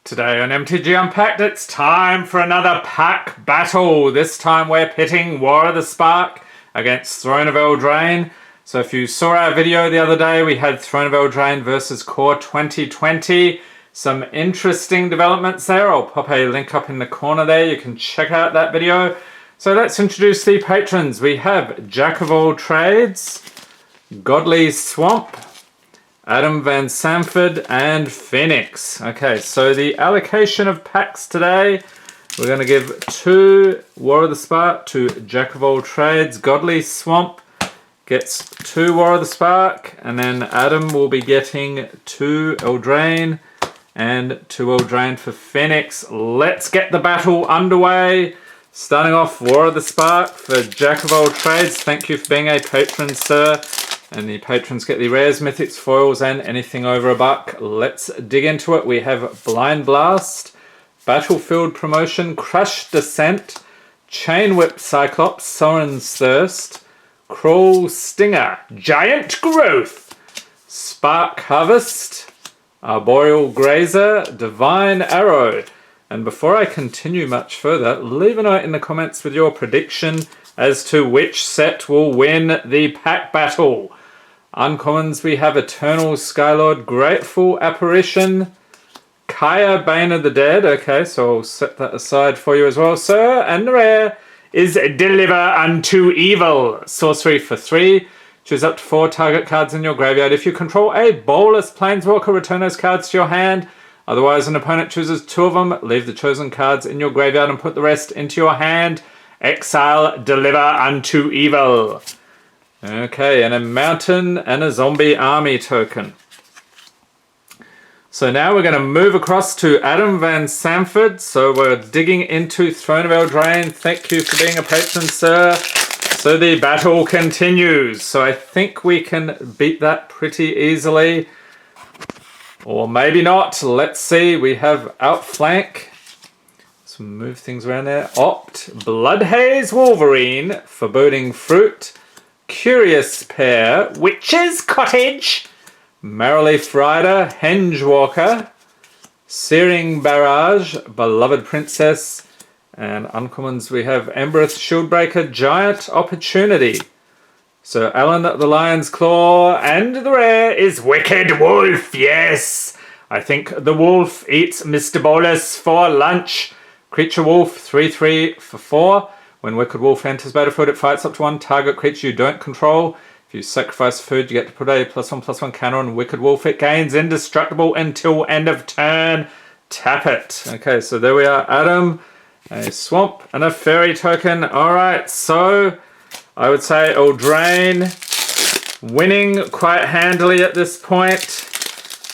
Today on MTG Unpacked, it's time for another pack battle. This time we're pitting War of the Spark against Throne of Eldraine. So if you saw our video the other day, we had Throne of Eldraine versus Core 2020. Some interesting developments there. I'll pop a link up in the corner there. You can check out that video. So let's introduce the patrons. We have Jack of All Trades, Godly Swamp, Adam Van Sanford, and Phoenix. Okay, so the allocation of packs today, we're going to give 2 War of the Spark to Jack of All Trades. Godly Swamp gets 2 War of the Spark, and then Adam will be getting 2 Eldraine and 2 Eldraine for Phoenix. Let's get the battle underway. Starting off, War of the Spark for Jack of All Trades. Thank you for being a patron, sir. And the patrons get the rares, mythics, foils, and anything over $1. Let's dig into it. We have Blind Blast, Battlefield Promotion, Crush Descent, Chain Whip Cyclops, Soren's Thirst, Crawl Stinger, Giant Growth, Spark Harvest, Arboreal Grazer, Divine Arrow. And before I continue much further, leave a note in the comments with your prediction as to which set will win the pack battle. Uncommons, we have Eternal Skylord, Grateful Apparition, Kaya, Bane of the Dead. Okay, so I'll set that aside for you as well, sir. And the rare is Deliver Unto Evil. Sorcery for 3. Choose up to 4 target cards in your graveyard. If you control a Bolus Planeswalker, return those cards to your hand. Otherwise, an opponent chooses 2 of them. Leave the chosen cards in your graveyard and put the rest into your hand. Exile Deliver Unto Evil. Okay, and a mountain and a zombie army token. So now we're going to move across to Adam Van Sanford. So we're digging into Throne of Eldraine. Thank you for being a patron, sir. So the battle continues. So I think we can beat that pretty easily. Or maybe not. Let's see. We have Outflank. So move things around there. Opt, Bloodhaze Wolverine, Foreboding Fruit, Curious Pair, Witch's Cottage, Marrowleaf Rider, Henge Walker, Searing Barrage, Beloved Princess, and uncommons we have Embereth Shieldbreaker, Giant Opportunity. So Alan the Lion's Claw, and the rare is Wicked Wolf. Yes, I think the wolf eats Mr. Bolus for lunch. Creature Wolf, 3/3 for 4. When Wicked Wolf enters battlefield, it fights up to 1 target creature you don't control. If you sacrifice food, you get to put a +1/+1 counter on Wicked Wolf. It gains indestructible until end of turn. Tap it. Okay, so there we are. Adam, a swamp, and a fairy token. Alright, so I would say Eldraine winning quite handily at this point.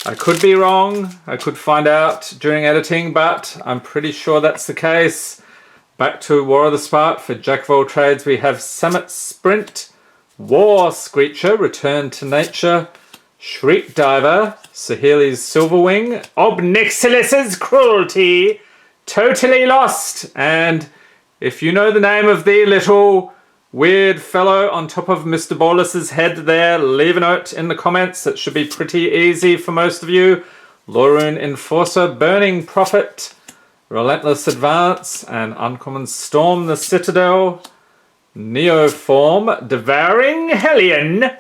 I could be wrong. I could find out during editing, but I'm pretty sure that's the case. Back to War of the Spark for Jack of All Trades. We have Summit Sprint, War Screecher, Return to Nature, Shriek Diver, Saheeli's Silverwing, Obnixilus's Cruelty, Totally Lost. And if you know the name of the little weird fellow on top of Mr. Bolus's head there, leave a note in the comments. It should be pretty easy for most of you. Lorune Enforcer, Burning Prophet, Relentless Advance, and uncommon Storm the Citadel, Neoform, Devouring Hellion,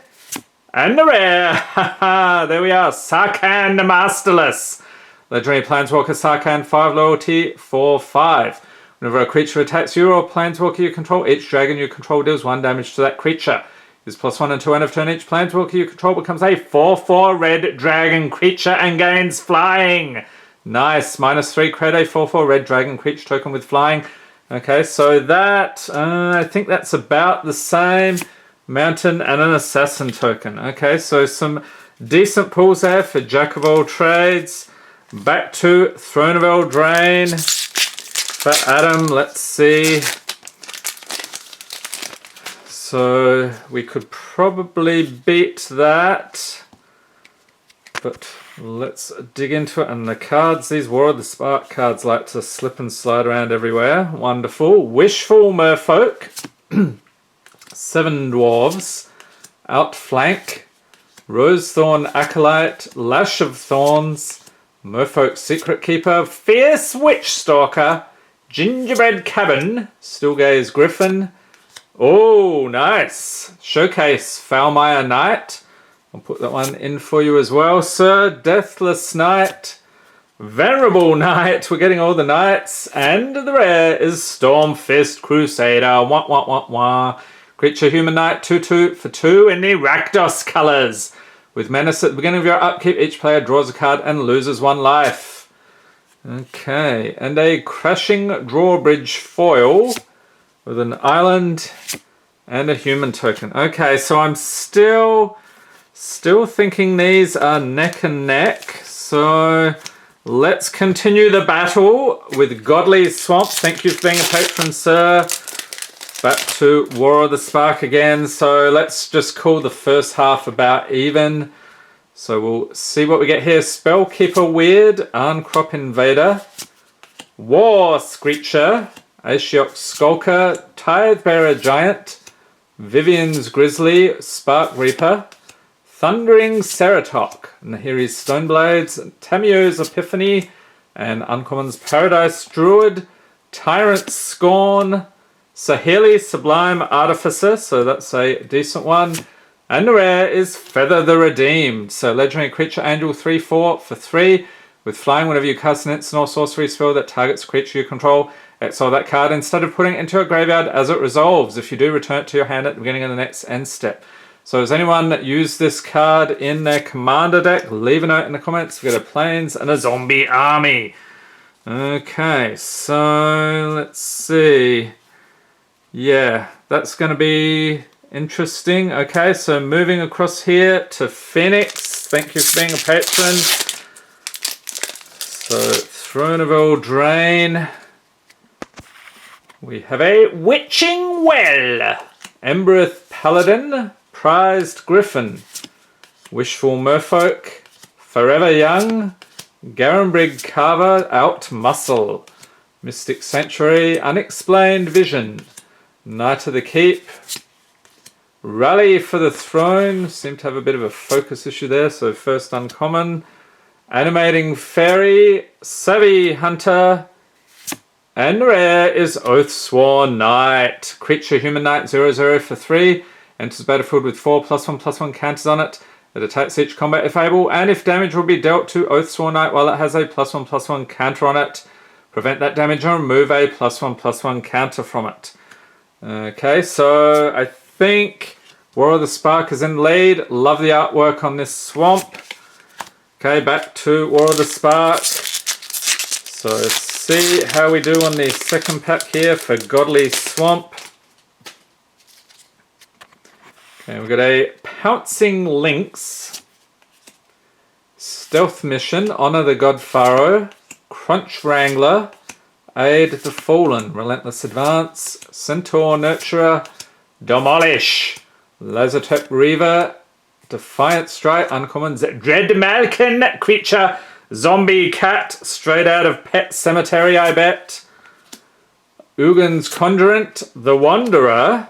and the rare, haha, there we are, Sarkhan the Masterless. Legendary Planeswalker Sarkhan, 5 loyalty, 4/5. Whenever a creature attacks you or a Planeswalker you control, each dragon you control deals 1 damage to that creature. Use +1 until end of turn. Each Planeswalker you control becomes a 4/4 red dragon creature and gains flying. Nice. -3, create a 4/4 red dragon creature token with flying. Okay, so that, I think that's about the same. Mountain and an assassin token. Okay, so some decent pulls there for Jack of All Trades. Back to Throne of Eldraine. For Adam, let's see. So we could probably beat that. But let's dig into it. And the cards, these War of the Spark cards like to slip and slide around everywhere. Wonderful. Wishful Merfolk. 7 Dwarves. Outflank. Rosethorn Acolyte. Lash of Thorns. Merfolk Secret Keeper, Fierce Witch Stalker, Gingerbread Cabin, Stillgaze Griffin. Oh, nice. Showcase Foulmire Knight. I'll put that one in for you as well, sir. Deathless Knight, Venerable Knight. We're getting all the knights. And the rare is Stormfist Crusader. Wah, wah, wah, wah. Creature Human Knight, 2/2 for 2 in the Rakdos colours. With Menace at the beginning of your upkeep, each player draws a card and loses 1 life. Okay, and a Crashing Drawbridge foil with an island and a human token. Okay, so I'm still thinking these are neck and neck. So let's continue the battle with Godly Swamp. Thank you for being a patron, sir. Back to War of the Spark again. So let's just call the first half about even. So we'll see what we get here. Spellkeeper Weird, Arncrop Invader, War Screecher, Ashiok Skulker, Tidebearer Giant, Vivian's Grizzly, Spark Reaper, Thundering Ceratok, Nahiri's Stoneblades, Tamio's Epiphany, and Uncommon's Paradise Druid, Tyrant Scorn, Saheli Sublime Artificer, so that's a decent one. And the rare is Feather the Redeemed. So legendary creature Angel 3/4 for 3. With flying, whenever you cast an instant or sorcery spell that targets a creature you control, exile that card instead of putting it into a graveyard as it resolves. If you do, return it to your hand at the beginning of the next end step. So has anyone used this card in their commander deck? Leave a note in the comments. We've got a Plains and a Zombie Army. Okay, so let's see. Yeah, that's going to be interesting. Okay, so moving across here to Phoenix. Thank you for being a patron. So, Throne of Eldraine. We have a Witching Well. Embereth Paladin. Prized Griffin. Wishful Merfolk. Forever Young. Garenbrig Carver. Out Muscle. Mystic Sanctuary. Unexplained Vision. Knight of the Keep, Rally for the Throne, seem to have a bit of a focus issue there, so first uncommon, Animating Fairy, Savvy Hunter, and rare is Oathsworn Knight, Creature Human Knight 0/0 for 3, enters the battlefield with 4+1/+1 counters on it, it attacks each combat if able, and if damage will be dealt to Oathsworn Knight while it has a +1/+1 counter on it, prevent that damage and remove a +1/+1 counter from it. Okay, so I think War of the Spark is in lead. Love the artwork on this swamp. Okay, back to War of the Spark. So let's see how we do on the second pack here for Godly Swamp. Okay, we've got a Pouncing Lynx, Stealth Mission, Honor the God Pharaoh, Crunch Wrangler, Aid the Fallen, Relentless Advance, Centaur Nurturer, Demolish, Lazotep Reaver, Defiant Strike, Uncommons, Dread Malkin, Creature, Zombie Cat, straight out of Pet Cemetery, I bet. Ugin's Conjurant, The Wanderer,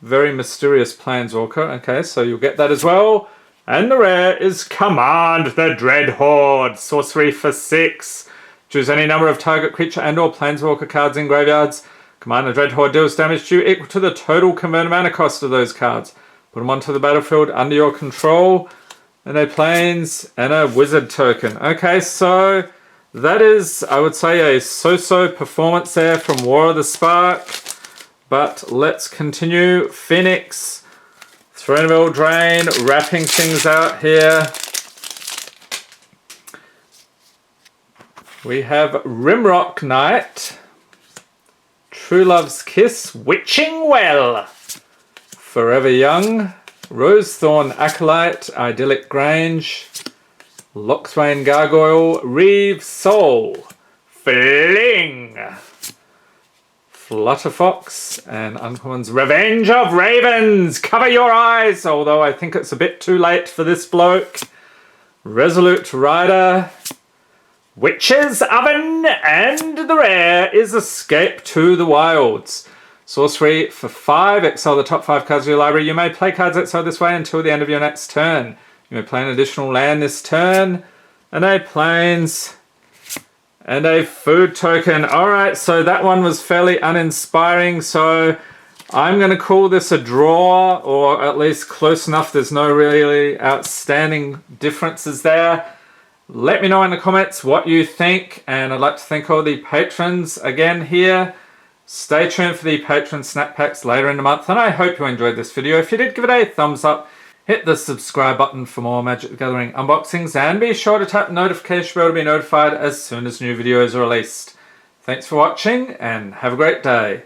very mysterious Planeswalker. Okay, so you'll get that as well. And the rare is Command the Dread Horde, sorcery for 6. Choose any number of target creature and or planeswalker cards in graveyards. Command the Dread Horde deals damage to you equal to the total converted mana cost of those cards. Put them onto the battlefield under your control. And a plains and a wizard token. Okay, so that is, I would say, a so-so performance there from War of the Spark. But let's continue. Phoenix, Throne of Eldraine, wrapping things out here. We have Rimrock Knight, True Love's Kiss, Witching Well, Forever Young, Rosethorn Acolyte, Idyllic Grange, Lochthwain Gargoyle, Reeve Soul, Fling, Flutterfox, and Uncommon's Revenge of Ravens. Cover your eyes, although I think it's a bit too late for this bloke. Resolute Rider, Witch's Oven, and the rare is Escape to the Wilds. Sorcery for 5, exile the top 5 cards of your library. You may play cards exiled this way until the end of your next turn. You may play an additional land this turn. and a plains, and a food token. Alright, so that one was fairly uninspiring, so I'm going to call this a draw, or at least close enough. There's no really outstanding differences there. Let me know in the comments what you think, and I'd like to thank all the patrons again here. Stay tuned for the patron snap packs later in the month, and I hope you enjoyed this video. If you did, give it a thumbs up. Hit the subscribe button for more Magic the Gathering unboxings, and be sure to tap the notification bell to be notified as soon as new videos are released. Thanks for watching, and have a great day.